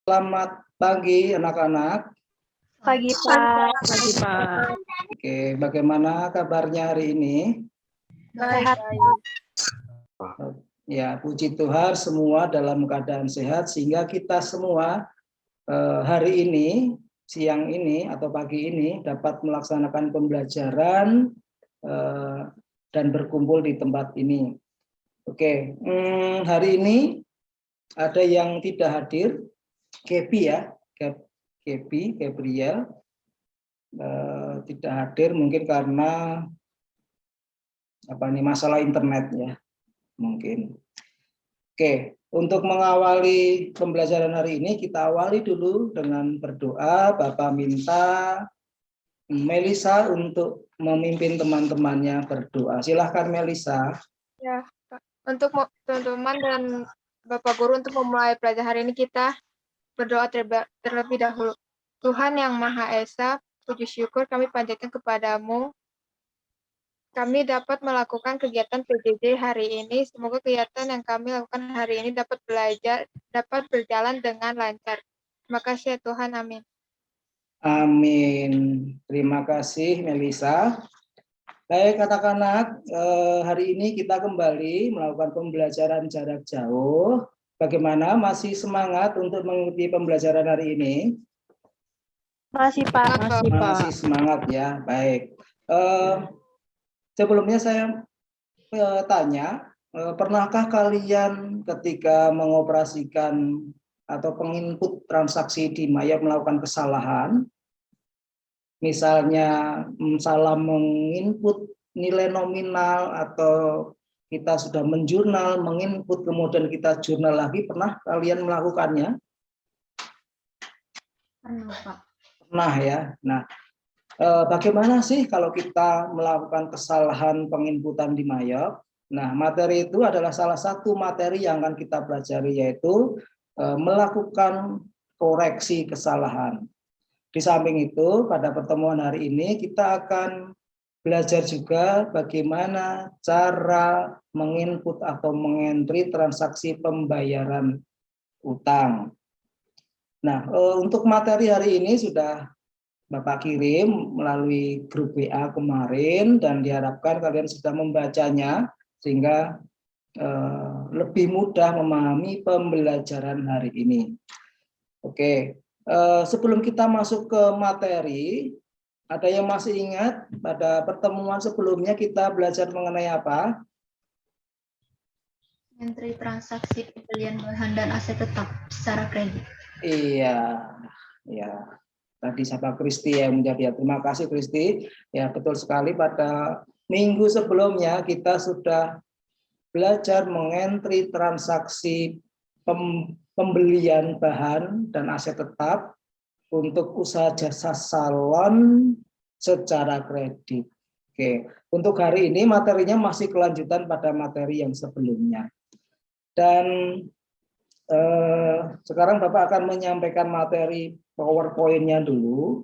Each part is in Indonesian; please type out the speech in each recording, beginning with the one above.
Selamat pagi anak-anak. Pagi Pak. Pagi Pak. Oke, bagaimana kabarnya hari ini? Sehat. Ya, puji Tuhan semua dalam keadaan sehat sehingga kita semua hari ini, siang ini atau pagi ini dapat melaksanakan pembelajaran dan berkumpul di tempat ini. Oke, hari ini ada yang tidak hadir, Kepi ya, Kepi, Gabriel tidak hadir mungkin karena masalah internet ya mungkin. Oke, untuk mengawali pembelajaran hari ini kita awali dulu dengan berdoa. Bapak minta Melisa untuk memimpin teman-temannya berdoa. Silahkan Melisa. Ya, Pak. Untuk teman-teman dan Bapak Guru untuk memulai pelajaran hari ini kita berdoa terlebih dahulu. Tuhan yang Maha Esa, puji syukur kami panjatkan kepadamu. Kami dapat melakukan kegiatan PJJ hari ini. Semoga kegiatan yang kami lakukan hari ini dapat berjalan dengan lancar. Terima kasih ya Tuhan, amin. Amin. Terima kasih Melisa. Baik anak-anak, hari ini kita kembali melakukan pembelajaran jarak jauh. Bagaimana? Masih semangat untuk mengikuti pembelajaran hari ini? Masih Pak. Masih semangat ya. Baik. Sebelumnya saya tanya, pernahkah kalian ketika mengoperasikan atau penginput transaksi di Maya melakukan kesalahan? Misalnya salah menginput nilai nominal atau kita sudah menjurnal, menginput kemudian kita jurnal lagi, pernah kalian melakukannya? Pernah Pak. Pernah ya. Nah, bagaimana sih kalau kita melakukan kesalahan penginputan di Mayop? Nah, materi itu adalah salah satu materi yang akan kita pelajari, yaitu melakukan koreksi kesalahan. Di samping itu, pada pertemuan hari ini kita akan belajar juga bagaimana cara menginput atau mengentri transaksi pembayaran utang. Nah, untuk materi hari ini sudah Bapak kirim melalui grup WA kemarin dan diharapkan kalian sudah membacanya sehingga lebih mudah memahami pembelajaran hari ini. Oke, sebelum kita masuk ke materi, ada yang masih ingat pada pertemuan sebelumnya kita belajar mengenai apa? Entry transaksi pembelian bahan dan aset tetap secara kredit. Iya, ya. Tadi siapa Kristi yang menjadi ya. Terima kasih Kristi. Ya betul sekali, pada minggu sebelumnya kita sudah belajar mengentri transaksi pembelian bahan dan aset tetap untuk usaha jasa salon secara kredit. Oke, untuk hari ini materinya masih kelanjutan pada materi yang sebelumnya. Dan sekarang Bapak akan menyampaikan materi PowerPoint-nya dulu.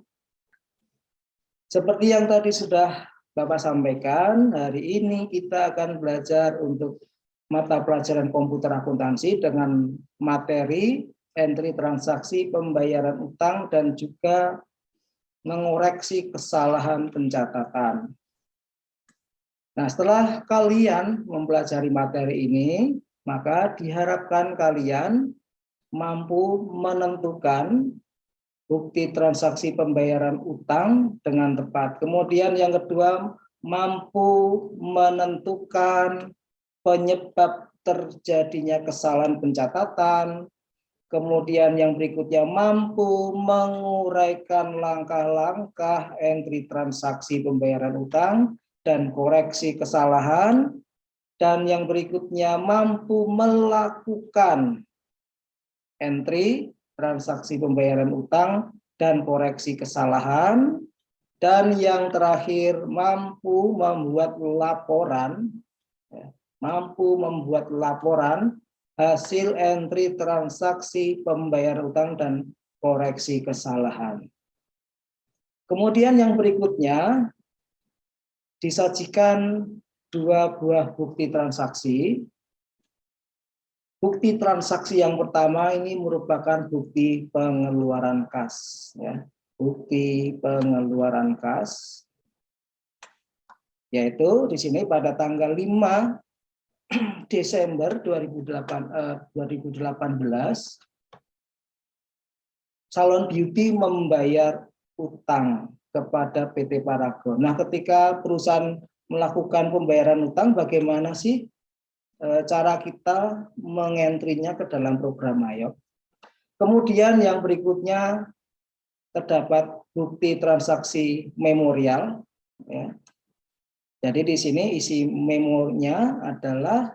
Seperti yang tadi sudah Bapak sampaikan, hari ini kita akan belajar untuk mata pelajaran komputer akuntansi dengan materi entry transaksi pembayaran utang dan juga mengoreksi kesalahan pencatatan. Nah, setelah kalian mempelajari materi ini, maka diharapkan kalian mampu menentukan bukti transaksi pembayaran utang dengan tepat. Kemudian yang kedua, mampu menentukan penyebab terjadinya kesalahan pencatatan. Kemudian yang berikutnya, mampu menguraikan langkah-langkah entry transaksi pembayaran utang dan koreksi kesalahan. Dan yang berikutnya, mampu melakukan entry transaksi pembayaran utang dan koreksi kesalahan. Dan yang terakhir, mampu membuat laporan hasil entry transaksi pembayaran utang dan koreksi kesalahan. Kemudian yang berikutnya disajikan dua buah bukti transaksi. Bukti transaksi yang pertama ini merupakan bukti pengeluaran kas, ya. Bukti pengeluaran kas, yaitu di sini pada tanggal 5 Desember 2018, Salon Beauty membayar utang kepada PT Paragon. Nah, ketika perusahaan melakukan pembayaran utang, bagaimana sih cara kita mengentrinya ke dalam program Mayop? Kemudian yang berikutnya terdapat bukti transaksi memorial, ya. Jadi di sini isi memonya adalah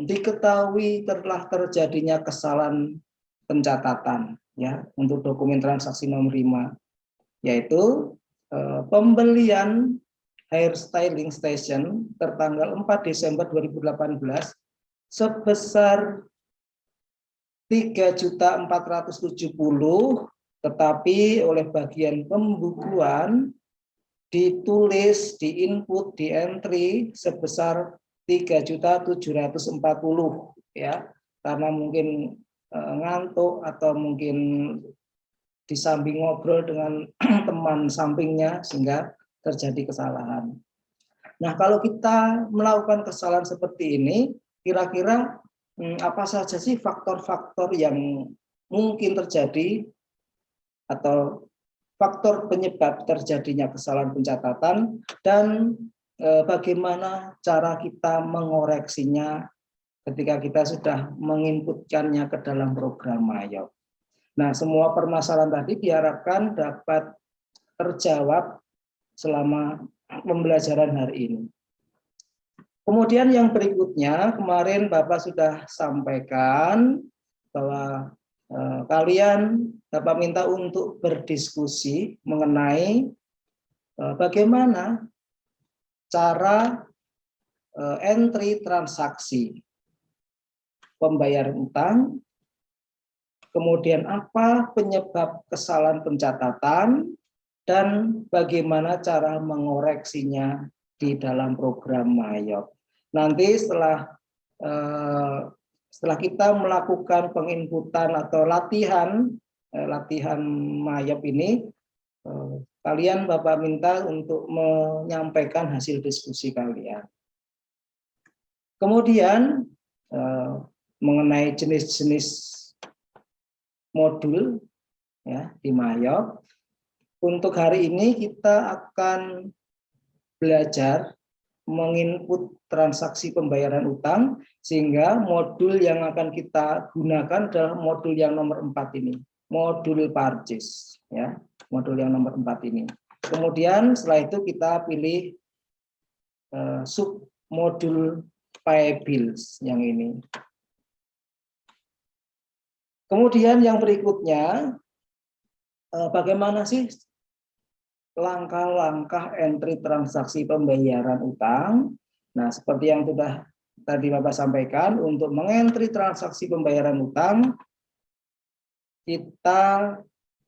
diketahui telah terjadinya kesalahan pencatatan, ya, untuk dokumen transaksi nomor 5, yaitu pembelian hair styling station tertanggal 4 Desember 2018 sebesar 3.470.000, tetapi oleh bagian pembukuan ditulis, diinput, di entry sebesar 3.740.000, ya, karena mungkin ngantuk atau mungkin di samping ngobrol dengan teman sampingnya sehingga terjadi kesalahan. Nah, kalau kita melakukan kesalahan seperti ini, kira-kira apa saja sih faktor-faktor yang mungkin terjadi atau faktor penyebab terjadinya kesalahan pencatatan, dan bagaimana cara kita mengoreksinya ketika kita sudah menginputkannya ke dalam program Mayop. Nah, semua permasalahan tadi diharapkan dapat terjawab selama pembelajaran hari ini. Kemudian yang berikutnya, kemarin Bapak sudah sampaikan bahwa kalian Bapak minta untuk berdiskusi mengenai bagaimana cara entry transaksi pembayaran utang, kemudian apa penyebab kesalahan pencatatan, dan bagaimana cara mengoreksinya di dalam program Mayop. Nanti setelah kita melakukan penginputan atau latihan Mayop ini, kalian Bapak minta untuk menyampaikan hasil diskusi kalian. Kemudian mengenai jenis-jenis modul, ya, di Mayop. Untuk hari ini kita akan belajar menginput transaksi pembayaran utang, sehingga modul yang akan kita gunakan adalah modul yang nomor 4 ini, modul purchase, ya, modul yang nomor 4 ini. Kemudian setelah itu kita pilih sub modul pay bills yang ini. Kemudian yang berikutnya, bagaimana sih langkah-langkah entry transaksi pembayaran utang. Nah, seperti yang sudah tadi Bapak sampaikan, untuk mengentry transaksi pembayaran utang, kita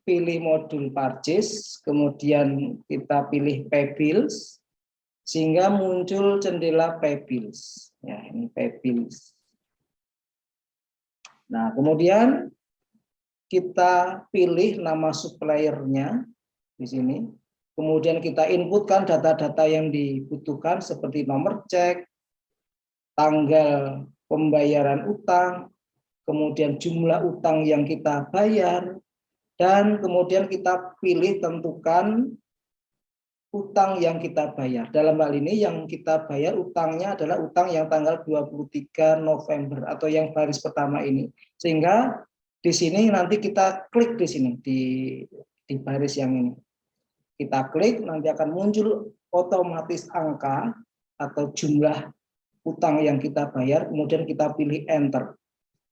pilih modul purchase, kemudian kita pilih pay bills, sehingga muncul jendela pay bills. Ya, ini pay bills. Nah, kemudian kita pilih nama suppliernya di sini. Kemudian kita inputkan data-data yang dibutuhkan seperti nomor cek, tanggal pembayaran utang, kemudian jumlah utang yang kita bayar, dan kemudian kita pilih tentukan utang yang kita bayar. Dalam hal ini yang kita bayar utangnya adalah utang yang tanggal 23 November atau yang baris pertama ini. Sehingga di sini nanti kita klik di sini di baris yang ini. Kita klik, nanti akan muncul otomatis angka atau jumlah utang yang kita bayar, kemudian kita pilih enter.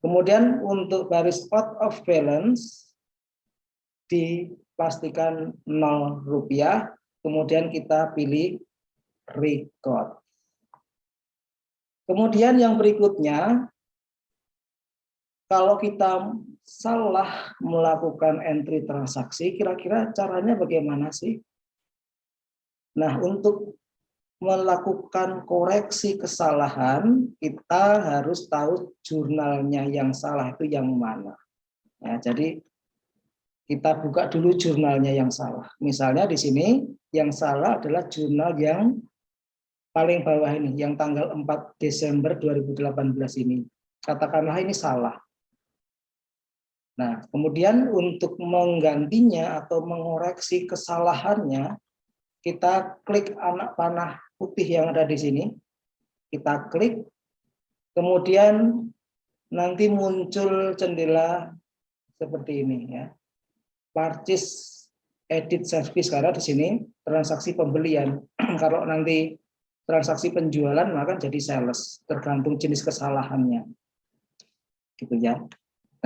Kemudian untuk baris out of balance dipastikan Rp0, kemudian kita pilih record. Kemudian yang berikutnya, kalau kita salah melakukan entry transaksi, kira-kira caranya bagaimana sih? Nah, untuk melakukan koreksi kesalahan, kita harus tahu jurnalnya yang salah itu yang mana. Ya, jadi kita buka dulu jurnalnya yang salah. Misalnya di sini yang salah adalah jurnal yang paling bawah ini, yang tanggal 4 Desember 2018 ini. Katakanlah ini salah. Nah, kemudian untuk menggantinya atau mengoreksi kesalahannya, kita klik anak panah putih yang ada di sini, kita klik, kemudian nanti muncul jendela seperti ini ya, purchase edit service, karena di sini transaksi pembelian. Kalau nanti transaksi penjualan maka jadi sales, tergantung jenis kesalahannya, gitu ya.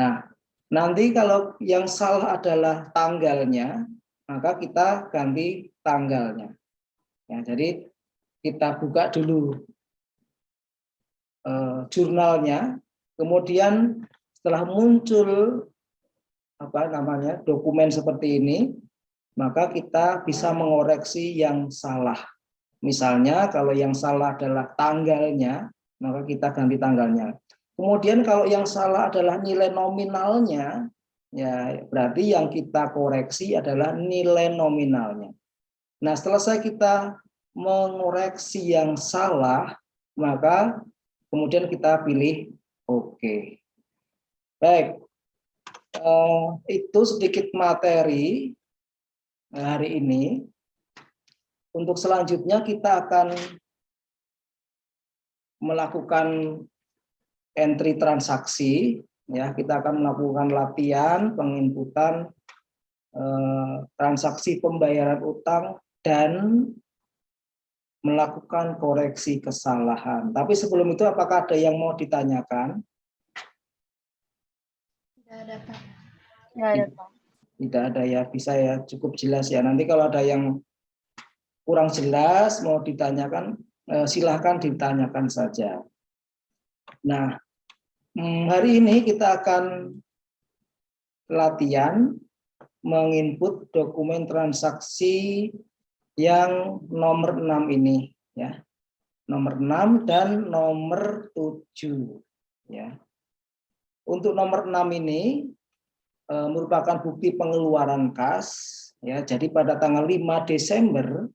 Nah, nanti kalau yang salah adalah tanggalnya, maka kita ganti tanggalnya. Ya, jadi kita buka dulu jurnalnya, kemudian setelah muncul dokumen seperti ini, maka kita bisa mengoreksi yang salah. Misalnya kalau yang salah adalah tanggalnya, maka kita ganti tanggalnya. Kemudian kalau yang salah adalah nilai nominalnya, ya berarti yang kita koreksi adalah nilai nominalnya. Nah, setelah kita mengoreksi yang salah, maka kemudian kita pilih oke. Baik, itu sedikit materi hari ini. Untuk selanjutnya kita akan melakukan entry transaksi, ya kita akan melakukan latihan penginputan transaksi pembayaran utang dan melakukan koreksi kesalahan. Tapi sebelum itu apakah ada yang mau ditanyakan? Tidak ada, Pak. Nggak ada, Pak. Tidak ada ya, bisa ya, cukup jelas ya. Nanti kalau ada yang kurang jelas mau ditanyakan, silahkan ditanyakan saja. Nah, hari ini kita akan latihan menginput dokumen transaksi yang nomor 6 ini ya. Nomor 6 dan nomor 7 ya. Untuk nomor 6 ini merupakan bukti pengeluaran kas ya. Jadi pada tanggal 5 Desember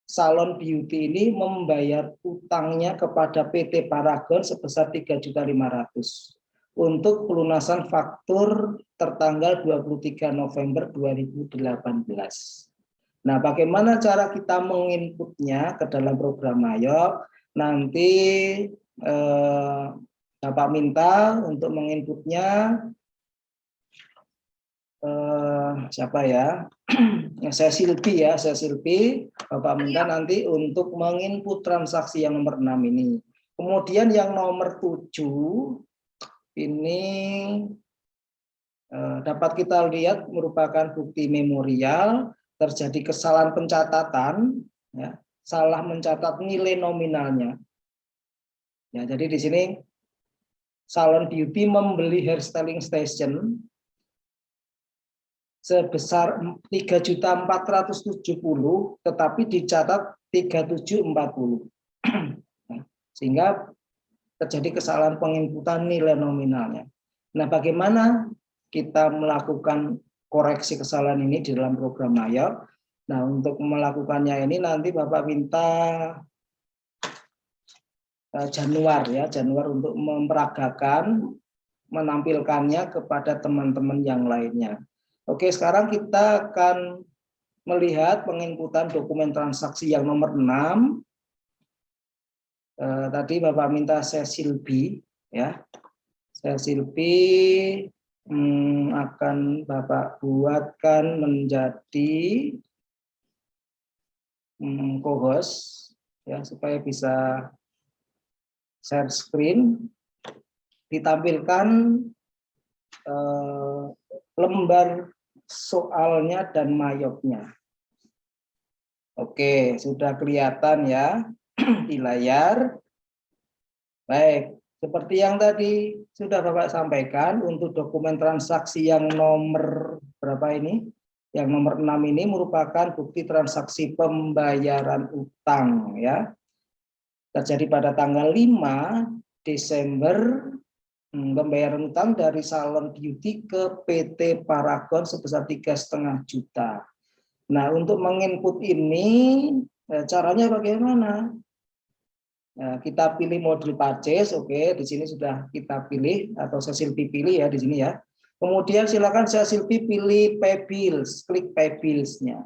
Salon Beauty ini membayar utangnya kepada PT Paragon sebesar 3.500.000 untuk pelunasan faktur tertanggal 23 November 2018. Nah, bagaimana cara kita menginputnya ke dalam program Mayop? Nanti Bapak minta untuk menginputnya siapa ya? Saya Silpi ya, saya Silpi. Bapak minta nanti untuk menginput transaksi yang nomor 6 ini. Kemudian yang nomor 7 ini dapat kita lihat merupakan bukti memorial, terjadi kesalahan pencatatan, ya, salah mencatat nilai nominalnya. Ya, jadi di sini Salon Beauty membeli hairstyling station sebesar 3.470.000, tetapi dicatat 3.740. Sehingga terjadi kesalahan penginputan nilai nominalnya. Nah, bagaimana kita melakukan koreksi kesalahan ini di dalam program Mayop? Nah, untuk melakukannya ini nanti Bapak minta Januar ya, Januar untuk memperagakan, menampilkannya kepada teman-teman yang lainnya. Oke, sekarang kita akan melihat penginputan dokumen transaksi yang nomor 6. Tadi Bapak minta saya Silpi ya. Saya Silpi akan Bapak buatkan menjadi co-host ya, supaya bisa share screen, ditampilkan lembar soalnya dan mayopnya. Oke, sudah kelihatan ya di layar. Baik, seperti yang tadi sudah Bapak sampaikan, untuk dokumen transaksi yang nomor berapa ini? Yang nomor 6 ini merupakan bukti transaksi pembayaran utang ya. Terjadi pada tanggal 5 Desember, pembayaran utang dari Salon Beauty ke PT Paragon sebesar 3,5 juta. Nah, untuk menginput ini caranya bagaimana? Nah, kita pilih modul purchase, oke, di sini sudah kita pilih atau saya Silpi pilih ya di sini ya. Kemudian silakan saya Silpi pilih pay bills, klik pay bills-nya.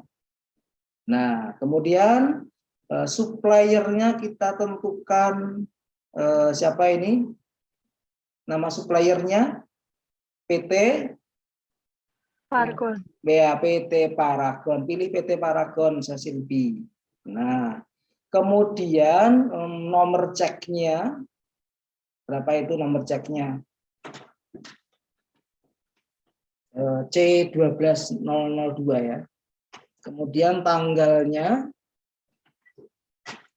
Nah, kemudian suppliernya kita tentukan siapa ini? Nama suppliernya PT Paragon. PT Paragon. Pilih PT Paragon saya Silpi. Nah, kemudian nomor ceknya berapa itu nomor ceknya? C12002 ya. Kemudian tanggalnya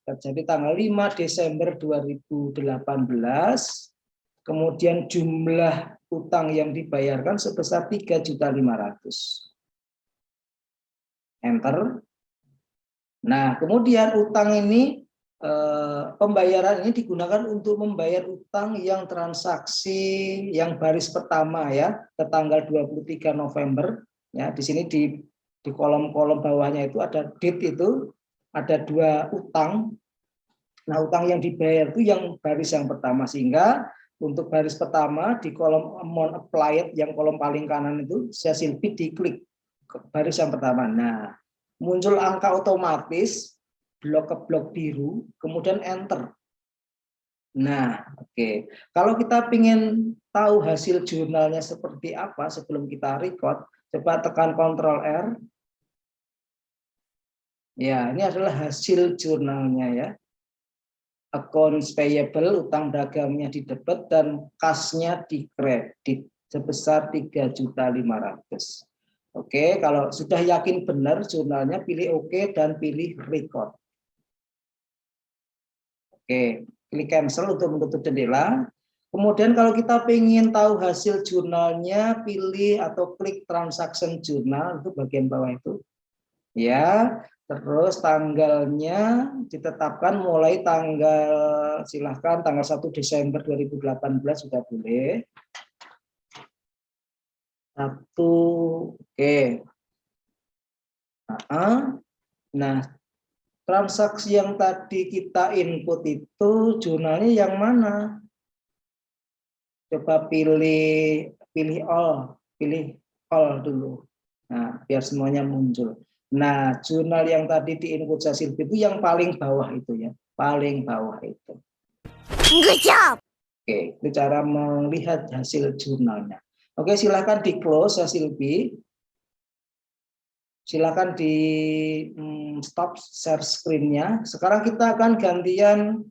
terjadi tanggal 5 Desember 2018. Kemudian jumlah utang yang dibayarkan sebesar 3.500.000. Enter. Nah, kemudian utang ini pembayaran ini digunakan untuk membayar utang yang transaksi yang baris pertama ya, ke tanggal 23 November ya. Di sini di kolom-kolom bawahnya itu ada date, itu ada 2 utang. Nah, utang yang dibayar itu yang baris yang pertama, sehingga untuk baris pertama di kolom amount applied yang kolom paling kanan itu saya Silpi diklik ke baris yang pertama. Nah, muncul angka otomatis blok ke blok biru, kemudian enter. Nah, oke. Kalau kita ingin tahu hasil jurnalnya seperti apa sebelum kita record, coba tekan Ctrl R. Ya, ini adalah hasil jurnalnya ya. Accounts payable, utang dagangnya di debit dan kasnya di kredit sebesar 3.500.000. Oke, kalau sudah yakin benar jurnalnya, pilih OK dan pilih record. Oke, klik cancel untuk menutup jendela. Kemudian kalau kita ingin tahu hasil jurnalnya, pilih atau klik transaction journal, itu bagian bawah itu. Ya, terus tanggalnya ditetapkan mulai tanggal, silahkan tanggal 1 Desember 2018 sudah boleh. 1, oke. Nah, transaksi yang tadi kita input itu jurnalnya yang mana? Coba pilih all dulu. Nah, biar semuanya muncul. Nah, jurnal yang tadi di input saya Silpi itu yang paling bawah itu ya, paling bawah itu. Good job. Oke, itu cara melihat hasil jurnalnya. Oke, silakan di close saya Silpi. Silakan di stop share screen-nya. Sekarang kita akan gantian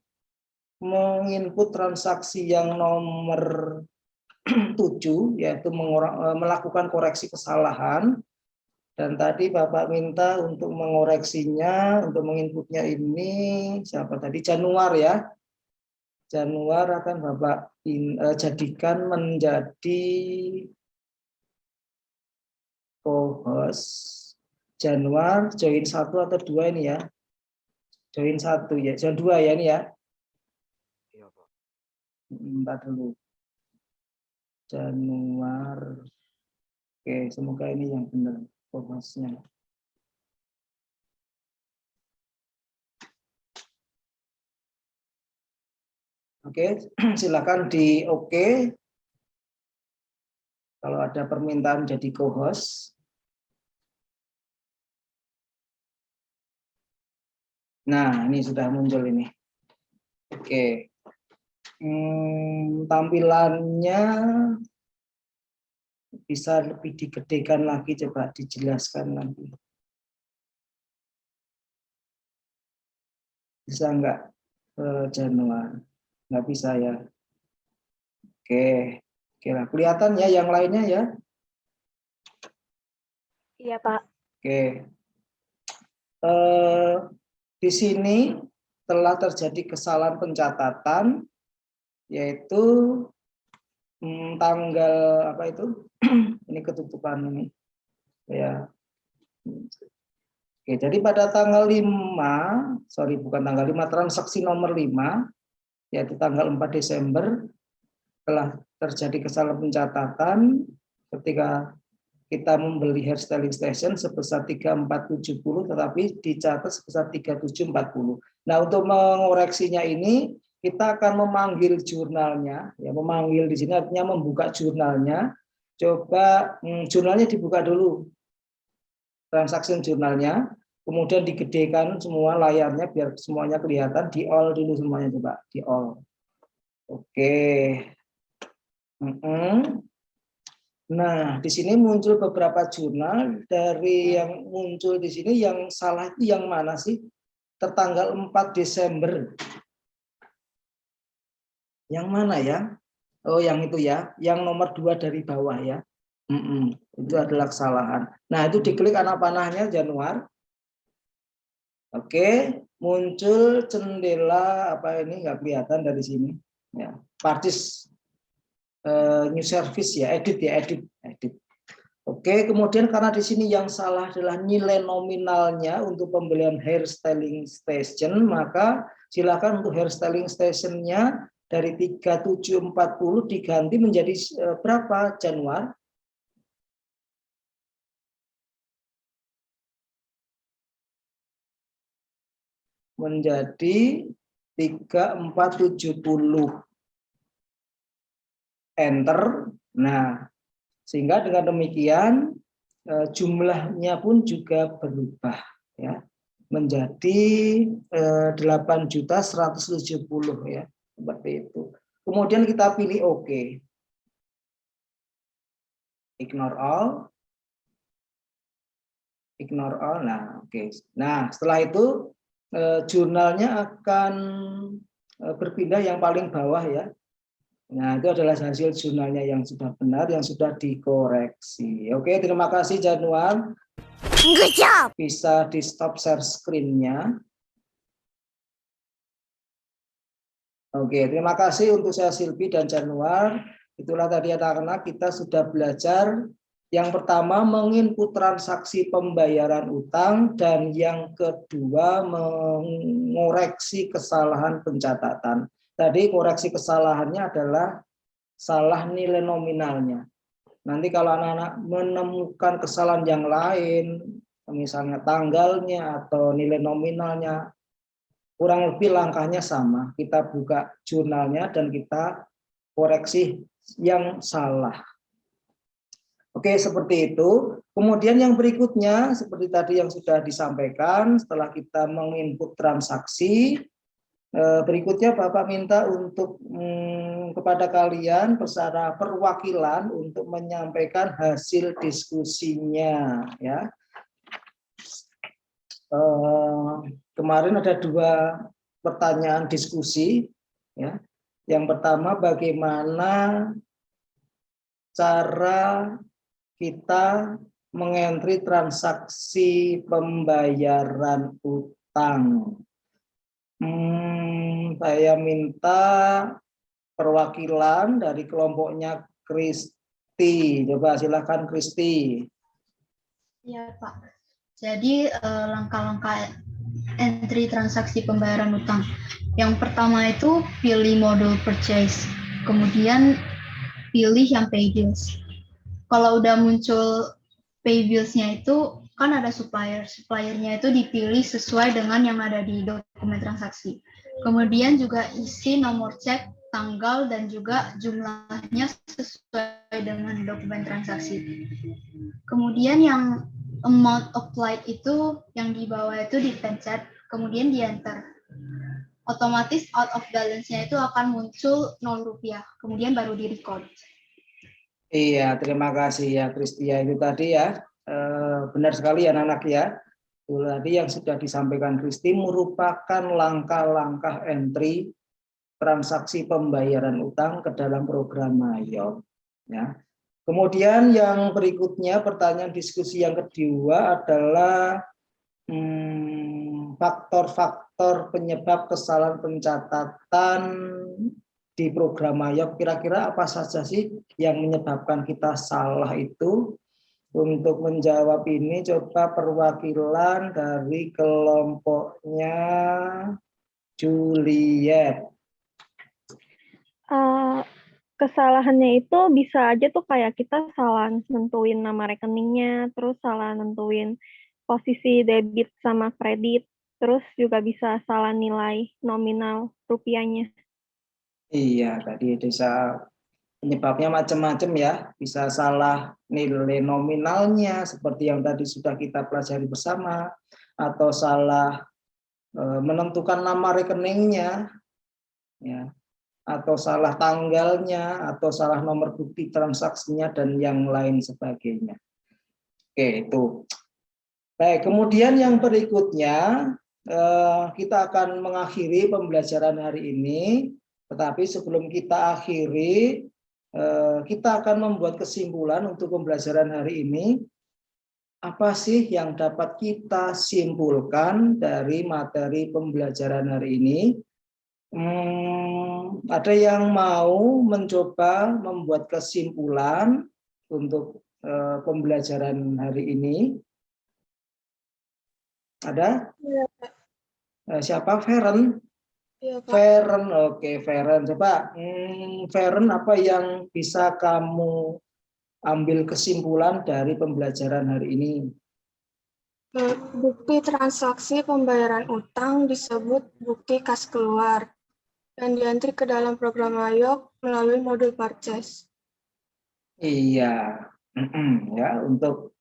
menginput transaksi yang nomor 7, yaitu melakukan koreksi kesalahan. Dan tadi Bapak minta untuk mengoreksinya, untuk menginputnya ini siapa tadi? Januar ya. Januar akan Bapak jadikan menjadi co-host. Januar join 1 atau 2 ini ya. Join 1 ya, join 2 ya ini ya. Iya, Pak. Bentar dulu. Januar. Oke, semoga ini yang benar co-hostnya. Oke, silakan di oke. Kalau ada permintaan jadi co-host. Nah, ini sudah muncul ini. Oke. Tampilannya bisa lebih digedekan lagi, coba dijelaskan lagi. Bisa enggak Januar? Nggak bisa ya. Oke. Kira kelihatan ya yang lainnya ya? Iya, Pak. Oke. Di sini telah terjadi kesalahan pencatatan, yaitu tanggal apa itu? Ini ketutupan ini. Ya. Oke, jadi pada tanggal 5, bukan tanggal 5, transaksi nomor 5, yaitu tanggal 4 Desember, telah terjadi kesalahan pencatatan ketika kita membeli hair styling station sebesar 3470, tetapi dicatat sebesar 3740. Nah, untuk mengoreksinya ini, kita akan memanggil jurnalnya, ya, memanggil di sini artinya membuka jurnalnya. Coba jurnalnya dibuka dulu, transaksi jurnalnya, kemudian digedekan semua layarnya biar semuanya kelihatan, di all dulu semuanya, coba di all. Oke. Nah, di sini muncul beberapa jurnal. Dari yang muncul di sini, yang salah itu yang mana sih? Tertanggal 4 Desember. Yang mana ya? Oh, yang itu ya, yang nomor 2 dari bawah ya. Itu adalah kesalahan. Nah, itu diklik anak panahnya Januar. Oke, muncul jendela apa ini, nggak kelihatan dari sini. Ya, partis new service ya, edit. Oke, kemudian karena di sini yang salah adalah nilai nominalnya untuk pembelian hair styling station, maka silakan untuk hair styling stationnya dari 3740 diganti menjadi berapa, Januar? Menjadi 3470. Enter. Nah, sehingga dengan demikian jumlahnya pun juga berubah ya, menjadi 8.170 ya, seperti itu. Kemudian kita pilih OK. Ignore all. Nah, oke. Nah, setelah itu jurnalnya akan berpindah yang paling bawah ya. Nah, itu adalah hasil jurnalnya yang sudah benar, yang sudah dikoreksi. Oke, terima kasih Januar. Good job. Bisa di stop share screen-nya. Oke, terima kasih untuk saya Silvi dan Januar. Itulah tadi anak-anak, kita sudah belajar. Yang pertama menginput transaksi pembayaran utang, dan yang kedua mengoreksi kesalahan pencatatan. Tadi koreksi kesalahannya adalah salah nilai nominalnya. Nanti kalau anak-anak menemukan kesalahan yang lain, misalnya tanggalnya atau nilai nominalnya, kurang lebih langkahnya sama. Kita buka jurnalnya dan kita koreksi yang salah. Oke, seperti itu. Kemudian yang berikutnya, seperti tadi yang sudah disampaikan, setelah kita menginput transaksi, berikutnya Bapak minta untuk kepada kalian secara perwakilan untuk menyampaikan hasil diskusinya. Ya. Kemarin ada 2 pertanyaan diskusi. Ya. Yang pertama, bagaimana cara kita mengentri transaksi pembayaran utang. Saya minta perwakilan dari kelompoknya Kristi. Coba silakan Kristi. Ya Pak. Jadi langkah-langkah entry transaksi pembayaran utang. Yang pertama itu pilih model purchase. Kemudian pilih yang pay bills. Kalau udah muncul pay bills-nya itu kan ada supplier. Suppliernya itu dipilih sesuai dengan yang ada di dokumen transaksi. Kemudian juga isi nomor cek, tanggal, dan juga jumlahnya sesuai dengan dokumen transaksi. Kemudian yang amount applied itu yang di bawah itu dipencet, kemudian di enter. Otomatis out of balance-nya itu akan muncul Rp0, kemudian baru di record. Iya, terima kasih ya Kristia, itu tadi ya, benar sekali ya anak-anak ya. Itu tadi yang sudah disampaikan Kristi merupakan langkah-langkah entry transaksi pembayaran utang ke dalam program Mayop. Ya. Kemudian yang berikutnya, pertanyaan diskusi yang kedua adalah faktor-faktor penyebab kesalahan pencatatan di program Mayop. Kira-kira apa saja sih yang menyebabkan kita salah itu? Untuk menjawab ini coba perwakilan dari kelompoknya Juliet. Kesalahannya itu bisa aja tuh kayak kita salah nentuin nama rekeningnya, terus salah nentuin posisi debit sama kredit, terus juga bisa salah nilai nominal rupiahnya. Iya, tadi bisa penyebabnya macam-macam ya, bisa salah nilai nominalnya seperti yang tadi sudah kita pelajari bersama, atau salah menentukan nama rekeningnya, ya, atau salah tanggalnya, atau salah nomor bukti transaksinya, dan yang lain sebagainya. Oke, itu. Baik, kemudian yang berikutnya, kita akan mengakhiri pembelajaran hari ini, tetapi sebelum kita akhiri, kita akan membuat kesimpulan untuk pembelajaran hari ini. Apa sih yang dapat kita simpulkan dari materi pembelajaran hari ini? Ada yang mau mencoba membuat kesimpulan untuk pembelajaran hari ini? Ada? Iya, Pak. Siapa? Feren? Iya, Pak. Feren, oke, Feren. Coba, Feren, apa yang bisa kamu ambil kesimpulan dari pembelajaran hari ini? Bukti transaksi pembayaran utang disebut bukti kas keluar dan dientry ke dalam program Mayok melalui modul purchase. Iya, ya, untuk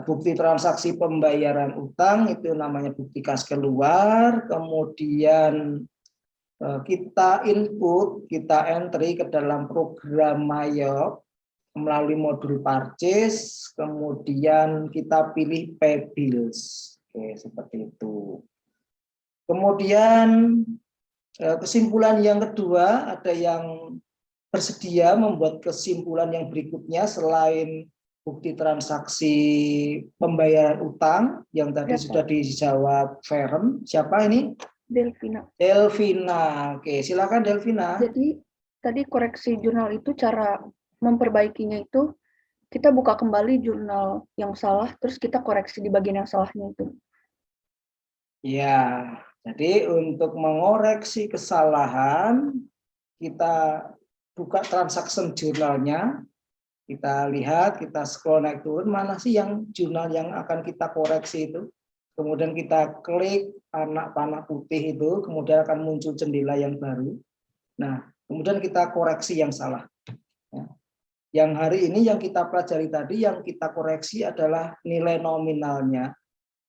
bukti transaksi pembayaran utang itu namanya bukti kas keluar, kemudian kita input, kita entry ke dalam program Mayok melalui modul purchase, kemudian kita pilih pay bills. Oke, seperti itu. Kemudian kesimpulan yang kedua, ada yang bersedia membuat kesimpulan yang berikutnya selain bukti transaksi pembayaran utang yang tadi sudah dijawab Feren. Siapa ini? Delvina. Delvina. Oke, silakan Delvina. Jadi tadi koreksi jurnal itu cara memperbaikinya itu kita buka kembali jurnal yang salah, terus kita koreksi di bagian yang salahnya itu. Ya, jadi untuk mengoreksi kesalahan, kita buka transaction jurnalnya, kita lihat, kita scroll naik turun, mana sih yang jurnal yang akan kita koreksi itu. Kemudian kita klik anak panah putih itu, kemudian akan muncul jendela yang baru. Nah, kemudian kita koreksi yang salah. Ya. Yang hari ini yang kita pelajari tadi, yang kita koreksi adalah nilai nominalnya.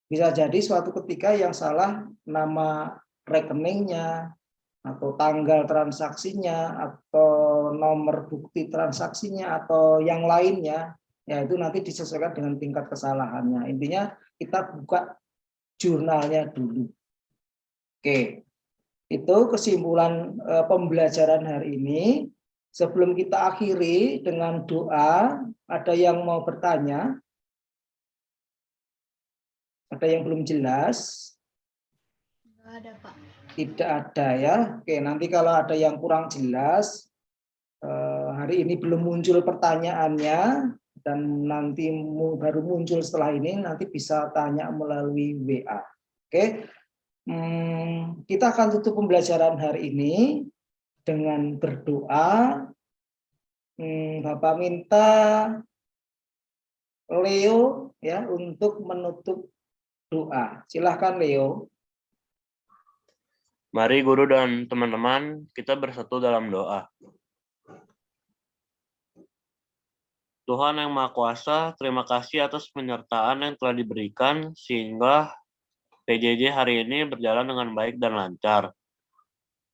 Bisa jadi suatu ketika yang salah nama rekeningnya, atau tanggal transaksinya, atau nomor bukti transaksinya, atau yang lainnya, ya itu nanti disesuaikan dengan tingkat kesalahannya. Intinya kita buka jurnalnya dulu. Oke, itu kesimpulan pembelajaran hari ini. Sebelum kita akhiri dengan doa, ada yang mau bertanya? Ada yang belum jelas? Nggak ada, Pak. Tidak ada ya. Oke, nanti kalau ada yang kurang jelas, hari ini belum muncul pertanyaannya, dan nanti baru muncul setelah ini, nanti bisa tanya melalui WA. Oke, kita akan tutup pembelajaran hari ini dengan berdoa. Bapak minta Leo ya untuk menutup doa. Silahkan Leo. Mari guru dan teman-teman kita bersatu dalam doa. Tuhan yang Maha Kuasa, terima kasih atas penyertaan yang telah diberikan sehingga PJJ hari ini berjalan dengan baik dan lancar.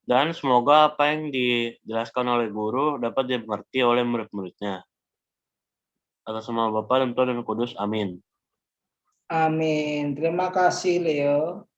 Dan semoga apa yang dijelaskan oleh guru dapat dimengerti oleh murid-muridnya. Atas nama Bapa dan Putra dan Kudus, amin. Amin. Terima kasih Leo.